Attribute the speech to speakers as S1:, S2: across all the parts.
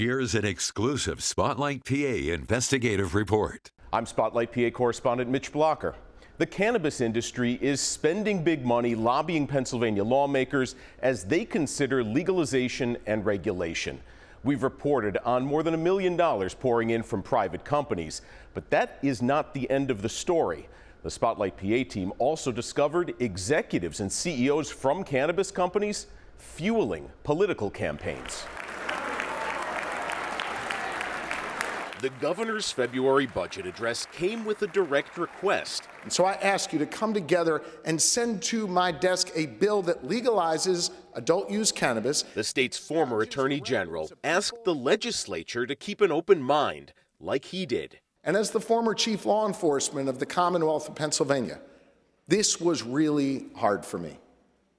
S1: Here's an exclusive Spotlight PA investigative report.
S2: I'm Spotlight PA correspondent Mitch Blocker. The cannabis industry is spending big money lobbying Pennsylvania lawmakers as they consider legalization and regulation. We've reported on more than $1 million pouring in from private companies, but that is not the end of the story. The Spotlight PA team also discovered executives and CEOs from cannabis companies fueling political campaigns. The governor's February budget address came with a direct request.
S3: And so I ask you to come together and send to my desk a bill that legalizes adult use cannabis.
S2: The state's former attorney general asked the legislature to keep an open mind, like he did.
S3: And as the former chief law enforcement of the Commonwealth of Pennsylvania, this was really hard for me.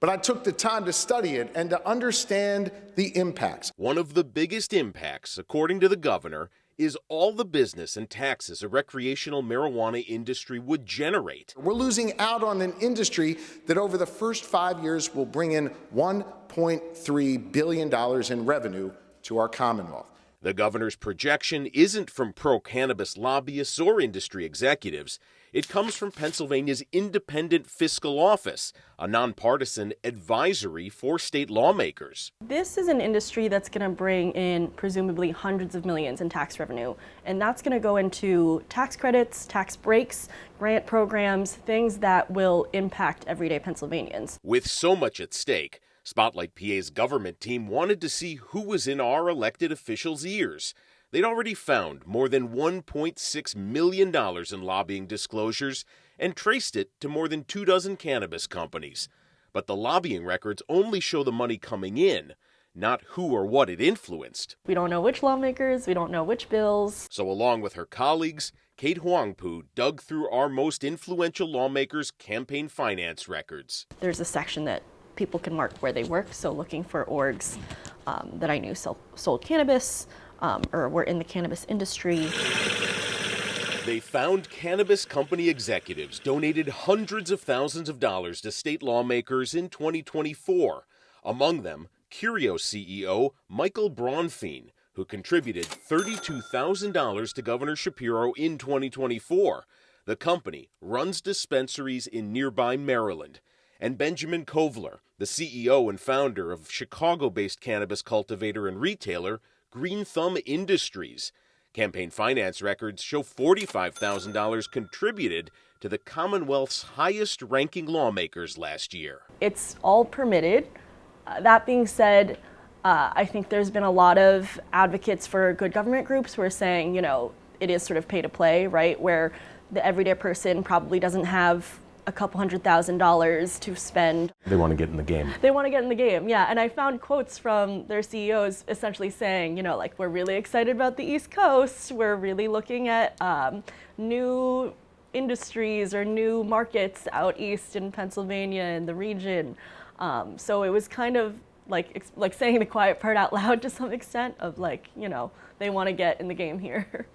S3: But I took the time to study it and to understand the impacts.
S2: One of the biggest impacts, according to the governor, is all the business and taxes a recreational marijuana industry would generate.
S3: We're losing out on an industry that over the first 5 years will bring in $1.3 billion in revenue to our Commonwealth.
S2: The governor's projection isn't from pro-cannabis lobbyists or industry executives. It comes from Pennsylvania's Independent Fiscal Office, a nonpartisan advisory for state lawmakers.
S4: This is an industry that's going to bring in presumably hundreds of millions in tax revenue, and that's going to go into tax credits, tax breaks, grant programs, things that will impact everyday Pennsylvanians.
S2: With so much at stake, Spotlight PA's government team wanted to see who was in our elected officials' ears. They'd already found more than $1.6 million in lobbying disclosures and traced it to more than 24 cannabis companies. But the lobbying records only show the money coming in, not who or what it influenced.
S4: We don't know which lawmakers, we don't know which bills.
S2: So along with her colleagues, Kate Huangpu dug through our most influential lawmakers' campaign finance records.
S4: There's a section that people can mark where they work, so looking for orgs that I knew sold cannabis or were in the cannabis industry.
S2: They found cannabis company executives donated hundreds of thousands of dollars to state lawmakers in 2024. Among them, Curio CEO Michael Braunfein, who contributed $32,000 to Governor Shapiro in 2024. The company runs dispensaries in nearby Maryland. And Benjamin Kovler, the CEO and founder of Chicago-based cannabis cultivator and retailer Green Thumb Industries. Campaign finance records show $45,000 contributed to the Commonwealth's highest-ranking lawmakers last year.
S4: It's all permitted. That being said, I think there's been a lot of advocates for good government groups who are saying, it is sort of pay to play, right? Where the everyday person probably doesn't have a couple $100,000 to spend.
S2: They want to get in the game.
S4: They want to get in the game, yeah. And I found quotes from their CEOs essentially saying, we're really excited about the East Coast. We're really looking at new industries or new markets out east in Pennsylvania and the region. So it was kind of like saying the quiet part out loud to some extent of they want to get in the game here.